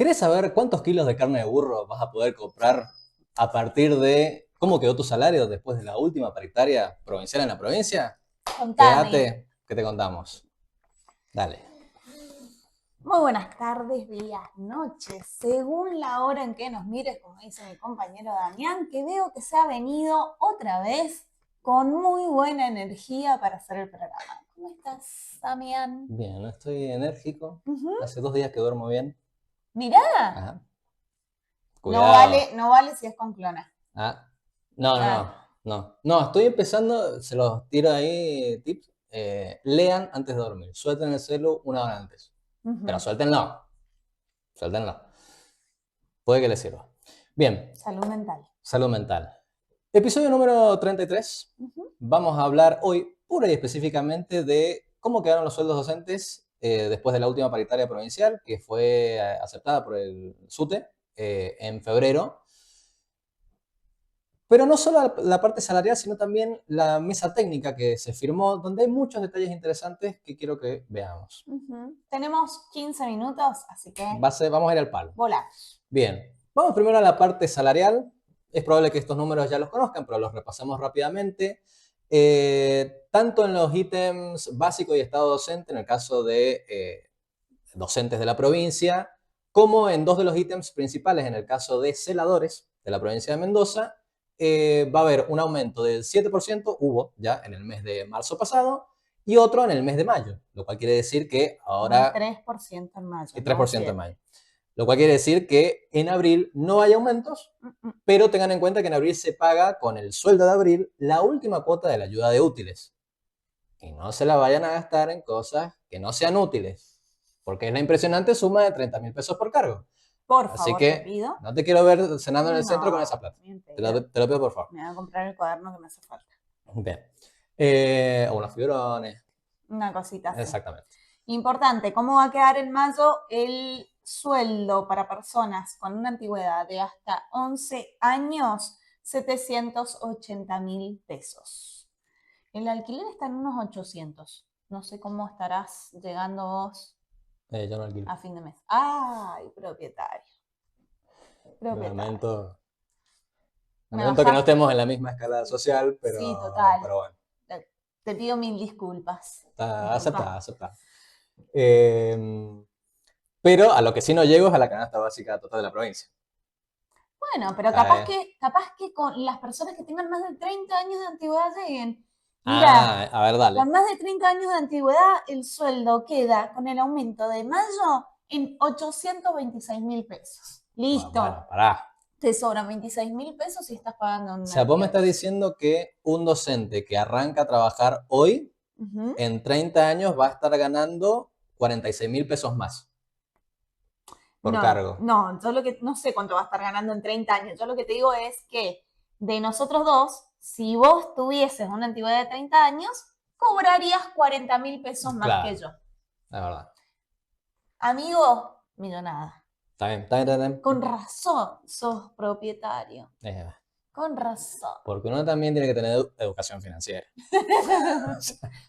¿Querés saber cuántos kilos de carne de burro vas a poder comprar a partir de cómo quedó tu salario después de la última paritaria provincial en la provincia? Contame. Quédate, que te contamos. Dale. Muy buenas tardes, días, noches, según la hora en que nos mires, como dice mi compañero Damián, que veo que se ha venido otra vez con muy buena energía para hacer el programa. ¿Cómo estás, Damián? Bien, no estoy enérgico. Ujú. Hace 2 días que duermo bien. Mirá, Ajá. no Cuidado. vale, no vale si es con clona. Ah. No, no, no. Ah, No, no, estoy empezando, se los tiro ahí tips. Lean antes de dormir. Suelten el celu una hora antes. Pero ujú. suéltenlo. Suéltenlo. Puede que les sirva. Bien, Salud mental. salud mental. Episodio número 33. Ujú. Vamos a hablar hoy pura y específicamente de cómo quedaron los sueldos docentes después de la última paritaria provincial que fue aceptada por el SUTE en febrero. Pero no solo la parte salarial, sino también la mesa técnica que se firmó, donde hay muchos detalles interesantes que quiero que veamos. Ujú. Tenemos 15 minutos, así que Vamos a ir al palo. volamos. Bien, vamos primero a la parte salarial. Es probable que estos números ya los conozcan, pero los repasamos rápidamente. Tanto en los ítems básico y estado docente, en el caso de docentes de la provincia, como en dos de los ítems principales, en el caso de celadores de la provincia de Mendoza, va a haber un aumento del 7%, hubo ya en el mes de marzo pasado, y otro en el mes de mayo, lo cual quiere decir que Un ahora, 3% en mayo, y tres no por ciento en 7. mayo. Lo cual quiere decir que en abril no hay aumentos, pero tengan en cuenta que en abril se paga con el sueldo de abril la última cuota de la ayuda de útiles. Y no se la vayan a gastar en cosas que no sean útiles, porque es la impresionante suma de 30.000 pesos por cargo. Por Así favor, te que pido. no te quiero ver cenando en el centro con No, esa plata. ni en Te pedo. lo, te lo pido por favor. Me voy a comprar el cuaderno que me hace falta. Bien. O unos fibrones. Una cosita así. Exactamente. Importante, ¿cómo va a quedar en mayo el sueldo para personas con una antigüedad de hasta 11 años? 780.000 pesos. El alquiler está en unos 800. No sé cómo estarás llegando vos Yo no alquilo. a fin de mes. ¡Ay, propietario! Propietario. Lamento, Me lamento que no bajaste. estemos en la misma escala social, Sí, pero, total. pero bueno. Te pido mil disculpas. Está Disculpa. aceptada, aceptada. Eh, pero a lo que sí no llego es a la canasta básica total de la provincia. Bueno, pero Está, capaz que con las personas que tengan más de 30 años de antigüedad lleguen. Mira, a ver, dale. con más de 30 años de antigüedad, el sueldo queda con el aumento de mayo en 826.000 pesos. Bueno, Listo. pará. Te sobran 26.000 pesos si estás pagando O un sea, vos me alquiler. estás diciendo que un docente que arranca a trabajar hoy, Ujú. en 30 años va a estar ganando 46.000 pesos más por No, cargo. no, yo lo que no sé cuánto va a estar ganando en 30 años. Yo lo que te digo es que de nosotros dos, si vos tuvieses una antigüedad de 30 años, cobrarías 40.000 pesos más que Claro, yo. la verdad. Amigo, millonada. Está bien, está bien, está Con bien. razón sos propietario. Eh, Con razón. Porque uno también tiene que tener educación financiera.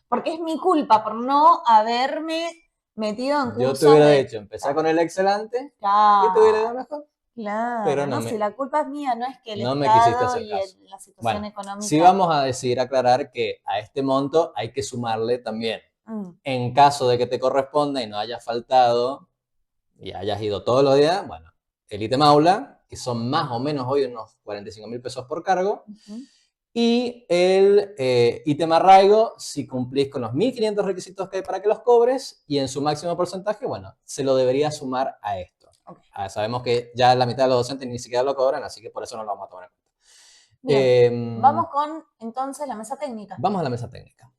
Porque es mi culpa por no haberme metido en Yo te cursos hubiera de... dicho, empezar con el excelente y te hubiera ido Claro, mejor, pero claro. No, si la culpa es mía, no es que el no me quisiste Estado hacer y caso. la situación Bueno, sí económica... vamos a decidir aclarar que a este monto hay que sumarle también, Mm. en caso de que te corresponda y no hayas faltado y hayas ido todos los días, bueno, el ítem aula, que son más o menos hoy unos 45.000 pesos por cargo, Ujú. y el ítem arraigo, si cumplís con los 1.500 requisitos que hay para que los cobres, y en su máximo porcentaje, bueno, se lo debería sumar a esto. Ok. Sabemos que ya la mitad de los docentes ni siquiera lo cobran, así que por eso no lo vamos a tomar en cuenta. Bien, Eh, vamos con entonces la mesa técnica. Vamos a la mesa técnica.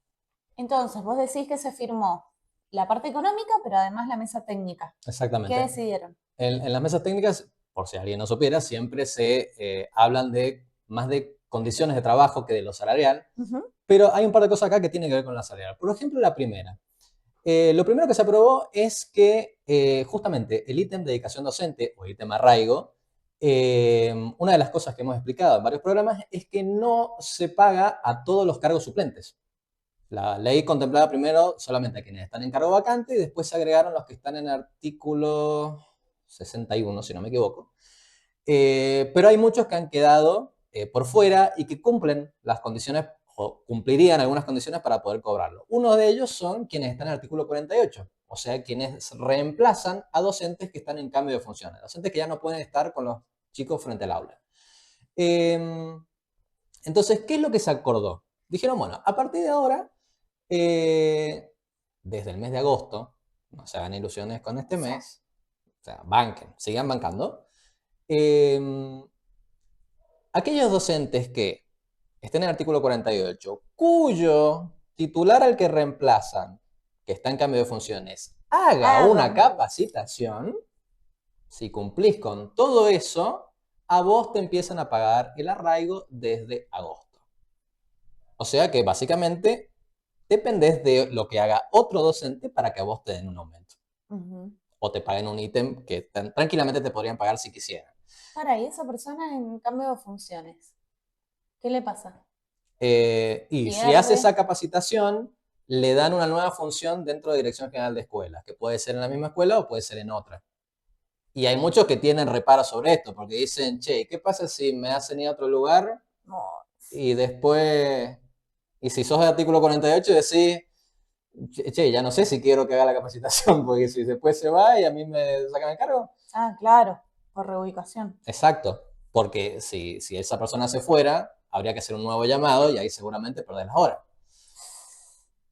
Entonces, vos decís que se firmó la parte económica, pero además la mesa técnica. ¿Qué Exactamente. decidieron? En las mesas técnicas, por si alguien no supiera, siempre se hablan de más de condiciones de trabajo que de lo salarial, Ujú. pero hay un par de cosas acá que tienen que ver con la salarial. Por ejemplo, la primera. Lo primero que se aprobó es que justamente el ítem de dedicación docente o ítem arraigo, una de las cosas que hemos explicado en varios programas es que no se paga a todos los cargos suplentes. La ley contemplaba primero solamente a quienes están en cargo vacante y después se agregaron los que están en artículo 61 si no me equivoco. Pero hay muchos que han quedado por fuera y que cumplen las condiciones o cumplirían algunas condiciones para poder cobrarlo. Uno de ellos son quienes están en el artículo 48, o sea, quienes reemplazan a docentes que están en cambio de funciones, docentes que ya no pueden estar con los chicos frente al aula. Entonces, ¿qué es lo que se acordó? Dijeron, bueno, a partir de ahora, desde el mes de agosto, no se hagan ilusiones con este mes, o sea, banquen, sigan bancando. Aquellos docentes que estén en el artículo 48, cuyo titular al que reemplazan, que está en cambio de funciones, haga una capacitación, si cumplís con todo eso, a vos te empiezan a pagar el arraigo desde agosto. O sea que básicamente dependés de lo que haga otro docente para que a vos te den un aumento. O te paguen un ítem que tranquilamente te podrían pagar si quisieran. ¿Y esa persona en cambio de funciones? ¿Qué le pasa? Y si hace esa capacitación, le dan una nueva función dentro de Dirección General de Escuelas, que puede ser en la misma escuela o puede ser en otra. Y hay muchos que tienen reparo sobre esto, porque dicen, che, ¿qué pasa si me hacen ir a otro lugar? Y después, y si sos de artículo 48, decís, che, ya no sé si quiero que haga la capacitación, porque si después se va y a mí me sacan el cargo. Ah, claro, por reubicación. Exacto, porque si esa persona se fuera, habría que hacer un nuevo llamado y ahí seguramente perdés las horas.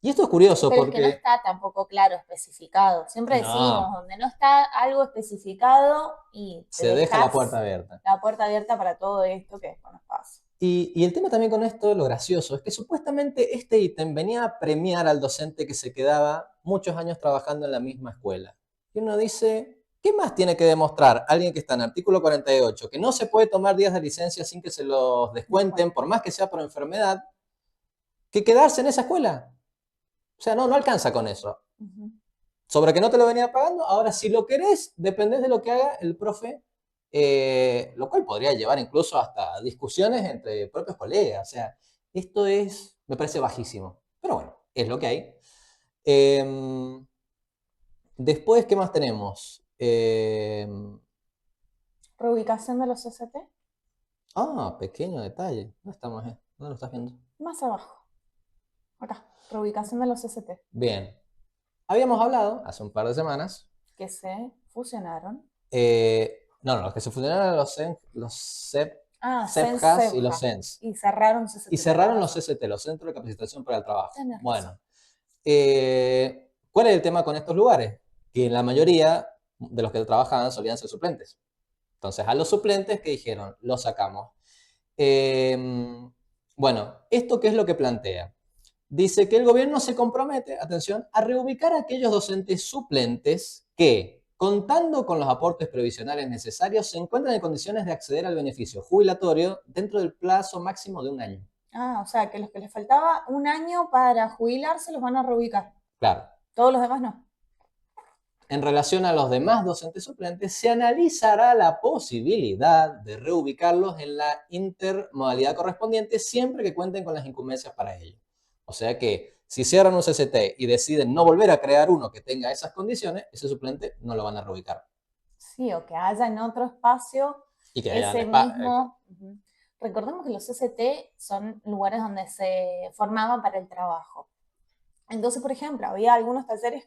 Y esto es curioso Pero porque... es que no está tampoco claro especificado. Siempre decimos, donde no está algo especificado y se deja la puerta abierta. La puerta abierta para todo esto que después nos pasa. Y el tema también con esto, lo gracioso, es que supuestamente este ítem venía a premiar al docente que se quedaba muchos años trabajando en la misma escuela. Y uno dice, ¿qué más tiene que demostrar alguien que está en artículo 48, que no se puede tomar días de licencia sin que se los descuenten, por más que sea por enfermedad, que quedarse en esa escuela? O sea, no alcanza con eso. Sobre que no te lo venía pagando, ahora si lo querés, dependés de lo que haga el profe, lo cual podría llevar incluso hasta discusiones entre propios colegas. O sea, esto me parece bajísimo. Pero bueno, es lo que hay. Después, ¿qué más tenemos? ¿Reubicación de los CCT? Pequeño detalle. ¿Dónde estamos? ¿Dónde lo estás viendo? Más abajo. Acá, reubicación de los CCT. Bien. Habíamos hablado hace un par de semanas. Que se fusionaron. No, los que se fusionaron eran los CEPJAS y los CENS. Y cerraron CCT. Y cerraron los CCT, los Centros de Capacitación para el Trabajo. Bueno, ¿cuál es el tema con estos lugares? Que la mayoría de los que trabajaban solían ser suplentes. Entonces, a los suplentes, ¿qué dijeron? Los sacamos. Bueno, ¿esto qué es lo que plantea? Dice que el gobierno se compromete, atención, a reubicar a aquellos docentes suplentes que, contando con los aportes previsionales necesarios, se encuentran en condiciones de acceder al beneficio jubilatorio dentro del plazo máximo de un año. O sea, que los que les faltaba un año para jubilarse los van a reubicar. Claro. Todos los demás no. En relación a los demás docentes suplentes, se analizará la posibilidad de reubicarlos en la intermodalidad correspondiente siempre que cuenten con las incumbencias para ello. O sea que si cierran un CCT y deciden no volver a crear uno que tenga esas condiciones, ese suplente no lo van a reubicar. Sí, o que haya en otro espacio y que ese mismo... Recordemos que los CCT son lugares donde se formaban para el trabajo. Entonces, por ejemplo, había algunos talleres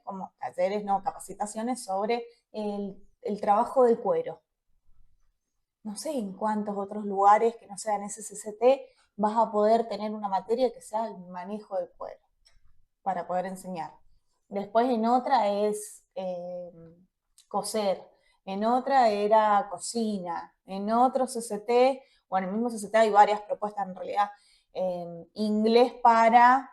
capacitaciones sobre el trabajo del cuero. No sé en cuántos otros lugares que no sean ese CCT vas a poder tener una materia que sea el manejo del cuero para poder enseñar. Después en otra es coser, en otra era cocina, en otro CCT, o en el mismo CCT hay varias propuestas en realidad, inglés para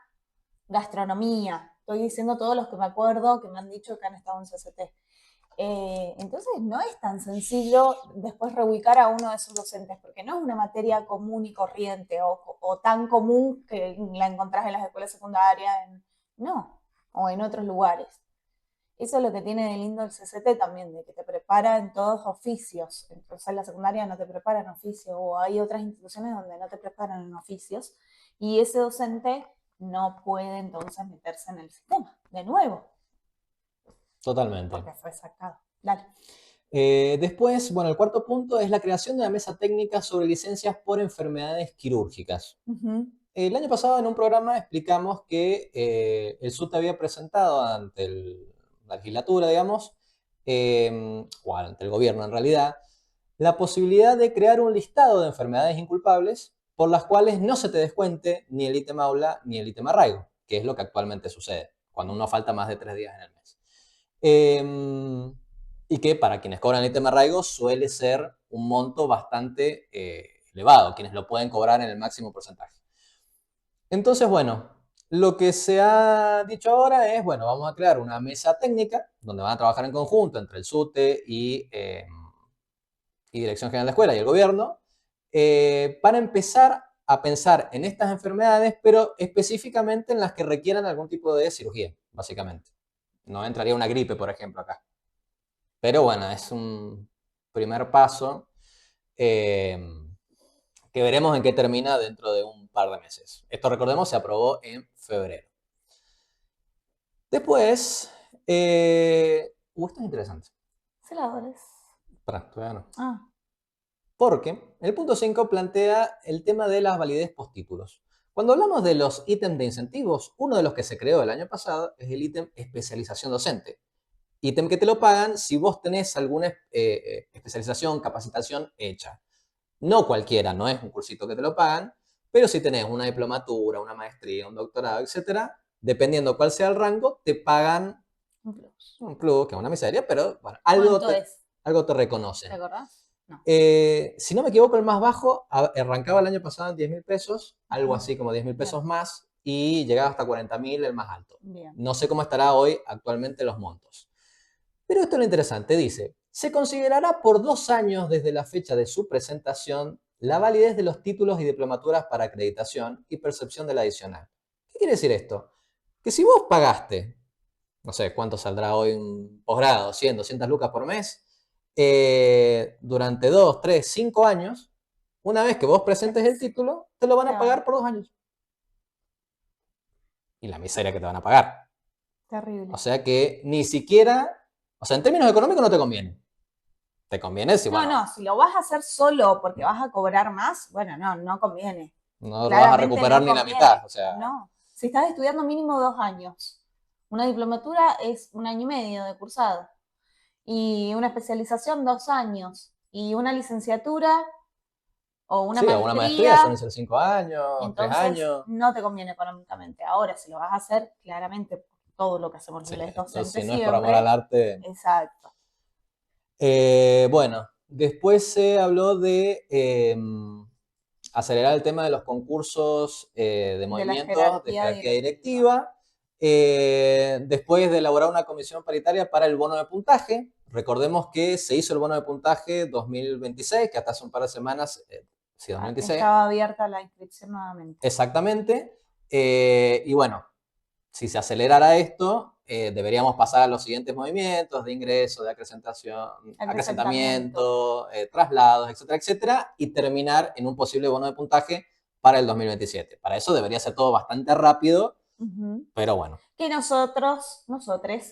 gastronomía. Estoy diciendo todos los que me acuerdo que me han dicho que han estado en CCT. Entonces no es tan sencillo después reubicar a uno de esos docentes, porque no es una materia común y corriente o tan común que la encontrás en las escuelas secundarias, no, o en otros lugares. Eso es lo que tiene de lindo el CCT también, de que te prepara en todos oficios. Entonces en la secundaria no te preparan oficios, o hay otras instituciones donde no te preparan en oficios, y ese docente no puede entonces meterse en el sistema, de nuevo. Totalmente. Porque fue sacado. Dale. Después, bueno, el cuarto punto es la creación de una mesa técnica sobre licencias por enfermedades quirúrgicas. Ujú. El año pasado en un programa explicamos que el SUT había presentado ante la legislatura, digamos, o ante el gobierno en realidad, la posibilidad de crear un listado de enfermedades inculpables por las cuales no se te descuente ni el ítem aula ni el ítem arraigo, que es lo que actualmente sucede, cuando uno falta más de 3 días en el mes. Y que para quienes cobran el ítem arraigo suele ser un monto bastante elevado, quienes lo pueden cobrar en el máximo porcentaje. Entonces, bueno, lo que se ha dicho ahora es, bueno, vamos a crear una mesa técnica donde van a trabajar en conjunto entre el SUTE y Dirección General de la Escuela y el gobierno, para empezar a pensar en estas enfermedades, pero específicamente en las que requieran algún tipo de cirugía, básicamente. No entraría una gripe, por ejemplo, acá. Pero bueno, es un primer paso eh, que veremos en qué termina dentro de un par de meses. Esto, recordemos, se aprobó en febrero. Después, esto es interesante. Celadores. Pará, todavía no. Ah, Porque el punto 5 plantea el tema de las validez postítulos. Cuando hablamos de los ítems de incentivos, uno de los que se creó el año pasado es el ítem especialización docente. Ítem que te lo pagan si vos tenés alguna especialización, capacitación hecha. No cualquiera, no es un cursito que te lo pagan, pero si tenés una diplomatura, una maestría, un doctorado, etcétera, dependiendo cuál sea el rango, te pagan un plus. un plus, que es una miseria, pero bueno, ¿Cuánto es? algo te ¿Te reconocen. acordás? No. Si no me equivoco, el más bajo arrancaba el año pasado en 10.000 pesos, algo Ujú. así como 10.000 Bien. pesos más, y llegaba hasta 40.000 el más alto. Bien. No sé cómo estará hoy actualmente los montos. Pero esto es lo interesante, dice, se considerará por 2 años desde la fecha de su presentación la validez de los títulos y diplomaturas para acreditación y percepción de la adicional. ¿Qué quiere decir esto? Que si vos pagaste, no sé cuánto saldrá hoy un posgrado, 100, 200 lucas por mes, durante 2, 3, 5 años, una vez que vos presentes el título, te lo van a pagar por 2 años. Y la miseria que te van a pagar. Terrible. O sea que ni siquiera, o sea, en términos económicos no te conviene. Te conviene si, bueno, No, si lo vas a hacer solo porque vas a cobrar más, bueno, no conviene. no lo vas a Claramente recuperar no ni la mitad. conviene. O sea, No. Si estás estudiando mínimo 2 años, una diplomatura es 1 año y medio de cursado. Y una especialización, 2 años. Y una licenciatura o una sí, o una maestría maestría, suelen ser 5 años, 3 entonces años. no te conviene económicamente. Ahora, si lo vas a hacer, claramente, todo lo que hacemos Sí, los esto si docentes no es por amor al siempre. arte. Exacto. Bueno, después se habló de acelerar el tema de los concursos de De la movimientos de jerarquía jerarquía directiva. directiva. Después de elaborar una comisión paritaria para el bono de puntaje. Recordemos que se hizo el bono de puntaje 2026, que hasta hace un par de semanas, sí, 2026, Estaba abierta la inscripción nuevamente. exactamente. Y bueno, si se acelerara esto, deberíamos pasar a los siguientes movimientos de ingreso, de Acrecentamiento. acrecentamiento, traslados, etcétera, etcétera, y terminar en un posible bono de puntaje para el 2027. Para eso debería ser todo bastante rápido, Ujú. pero bueno. Que nosotros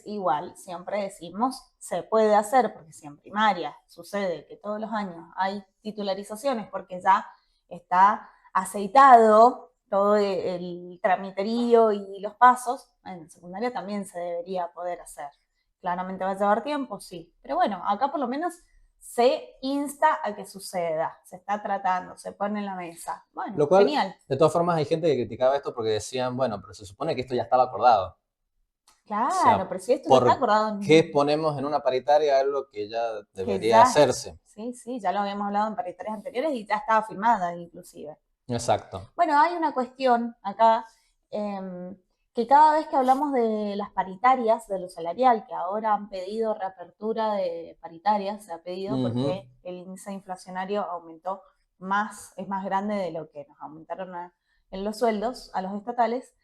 igual, siempre decimos, se puede hacer, porque si en primaria sucede que todos los años hay titularizaciones, porque ya está aceitado todo el tramiterío y los pasos, en secundaria también se debería poder hacer. Claramente va a llevar tiempo, sí, pero bueno, acá por lo menos se insta a que suceda, se está tratando, se pone en la mesa. Bueno, Lo cual, genial. de todas formas, hay gente que criticaba esto porque decían, bueno, pero se supone que esto ya estaba acordado. O Claro, sea, pero si esto ya está ¿por acordado qué ponemos en una paritaria algo que ya que debería ya, hacerse? sí, ya lo habíamos hablado en paritarias anteriores y ya estaba firmada inclusive. Exacto. Bueno, hay una cuestión acá eh, que cada vez que hablamos de las paritarias, de lo salarial, que ahora han pedido reapertura de paritarias, se ha pedido porque el índice inflacionario aumentó más, es más grande de lo que nos aumentaron en los sueldos a los estatales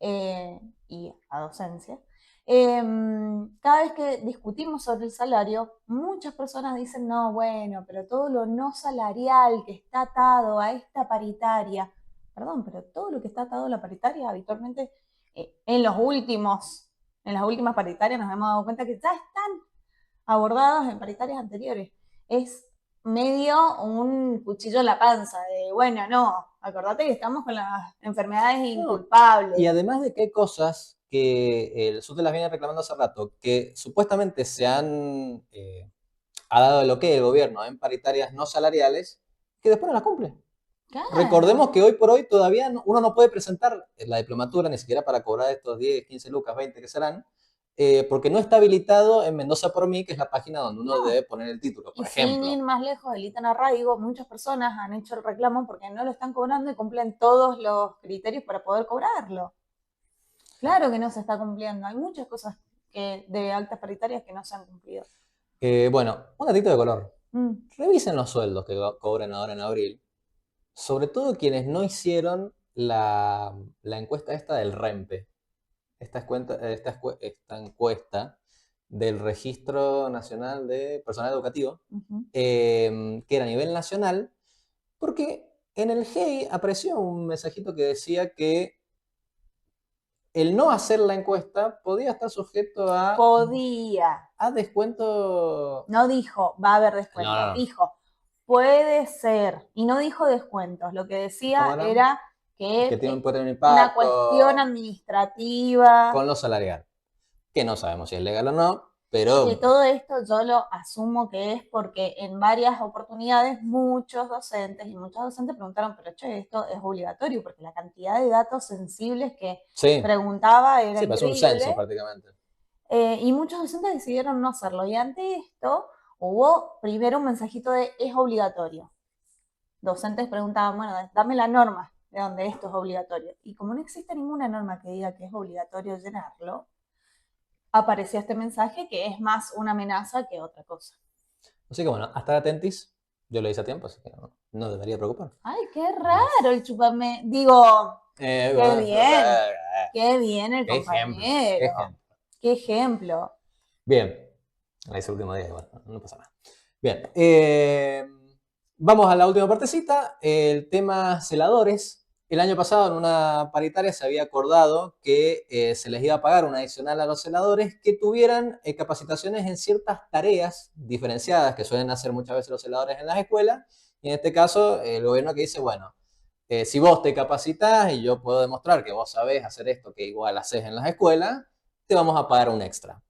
y a docencia. Cada vez que discutimos sobre el salario, muchas personas dicen, no, bueno, pero todo lo no salarial que está atado a esta paritaria, perdón, pero todo lo que está atado a la paritaria habitualmente en las últimas paritarias nos hemos dado cuenta que ya están abordadas en paritarias anteriores. Es medio un cuchillo en la panza de, bueno, no, acordate que estamos con las enfermedades No, inculpables. y además de que hay cosas que el SUTE las viene reclamando hace rato, que supuestamente ha dado el ok el gobierno en paritarias no salariales, que después no las cumple. Claro. Recordemos que hoy por hoy todavía uno no puede presentar la diplomatura ni siquiera para cobrar estos 10, 15 lucas, 20 que serán, porque no está habilitado en Mendoza por mí, que es la página donde uno No. debe poner el título, Y por sin ejemplo. ir más lejos del ítem arraigo, muchas personas han hecho el reclamo porque no lo están cobrando y cumplen todos los criterios para poder cobrarlo. Claro que no se está cumpliendo. Hay muchas cosas de actas paritarias que no se han cumplido. Bueno, un datito de color. Mm. Revisen los sueldos que cobran ahora en abril, sobre todo quienes no hicieron la encuesta esta del REMPE, esta encuesta del Registro Nacional de Personal Educativo, Ujú. que era a nivel nacional, porque en el GEI apareció un mensajito que decía que el no hacer la encuesta podía estar sujeto Podía. a descuento. No dijo, va a haber No, descuentos. no, no. Dijo, puede ser. Y no dijo descuentos. Lo que ¿Cómo decía era? era Que que puede tener un una cuestión impacto administrativa. con lo salarial, que no sabemos si es legal o no, Que pero todo esto yo lo asumo que es porque en varias oportunidades muchos docentes y muchas docentes preguntaron, pero che, esto es obligatorio, porque la cantidad de datos sensibles que sí, preguntaba era sí, pasó un censo increíble, prácticamente. y muchos docentes decidieron no hacerlo. Y ante esto hubo primero un mensajito de es obligatorio. Docentes preguntaban, bueno, dame la norma de donde esto es obligatorio. Y como no existe ninguna norma que diga que es obligatorio llenarlo, apareció este mensaje que es más una amenaza que otra cosa. Así que bueno, hasta atentis. Yo lo hice a tiempo, así que no debería preocupar. Ay, qué raro el chupame. Digo, Eh, qué bien el qué ejemplo, qué compañero. ejemplo. Qué ejemplo. Bien, la hice el último día, igual, no pasa nada. Bien, vamos a la última partecita, el tema celadores. El año pasado en una paritaria se había acordado que se les iba a pagar un adicional a los celadores que tuvieran capacitaciones en ciertas tareas diferenciadas que suelen hacer muchas veces los celadores en las escuelas. Y en este caso, el gobierno que dice, bueno, si vos te capacitás y yo puedo demostrar que vos sabés hacer esto que igual haces en las escuelas, te vamos a pagar un extra.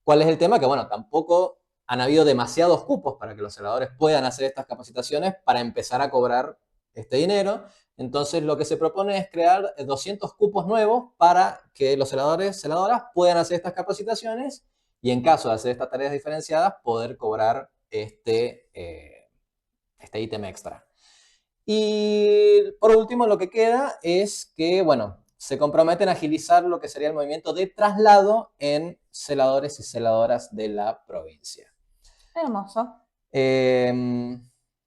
¿Cuál es el tema? Que bueno, tampoco han habido demasiados cupos para que los celadores puedan hacer estas capacitaciones para empezar a cobrar este dinero. Entonces lo que se propone es crear 200 cupos nuevos para que los celadores, celadoras puedan hacer estas capacitaciones y en caso de hacer estas tareas diferenciadas poder cobrar este ítem extra. Y por último, lo que queda es que, bueno, se comprometen a agilizar lo que sería el movimiento de traslado en celadores y celadoras de la provincia. Hermoso.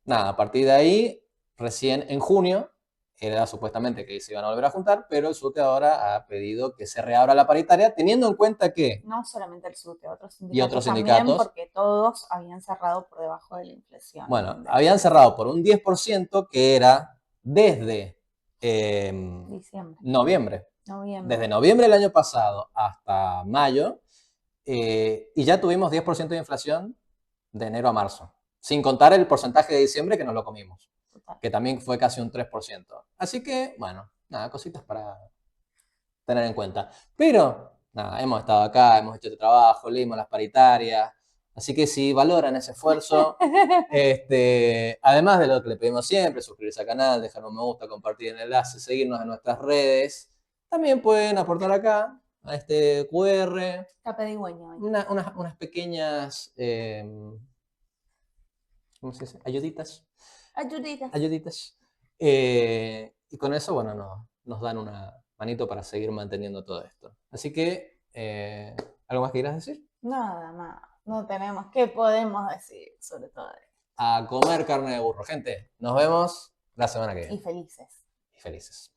Nada, a partir de ahí, recién en junio, era supuestamente que se iban a volver a juntar, pero el SUTE ahora ha pedido que se reabra la paritaria, teniendo en cuenta que, No solamente el SUTE, otros y sindicatos otros también, sindicatos, porque todos habían cerrado por debajo de la inflación bueno, del habían cerrado por un 10% que era desde diciembre, noviembre. Desde noviembre. noviembre del año pasado hasta mayo, y ya tuvimos 10% de inflación de enero a marzo, sin contar el porcentaje de diciembre que nos lo comimos, Total. que también fue casi un 3%. Así que, bueno, nada, cositas para tener en cuenta. Pero, nada, hemos estado acá, hemos hecho este trabajo, leímos las paritarias, así que si valoran ese esfuerzo, además de lo que le pedimos siempre, suscribirse al canal, dejar un me gusta, compartir el enlace, seguirnos en nuestras redes, también pueden aportar acá a este QR Está pedigüeño hoy. unas pequeñas, ¿cómo se dice? Ayuditas, Ayuditas. ayuditas. Y con eso, bueno, nos dan una manito para seguir manteniendo todo esto. Así que, ¿algo más que quieras decir? Nada más. No tenemos. ¿Qué podemos decir sobre todo esto? A comer carne de burro. Gente, nos vemos la semana que Y viene. felices. Y felices.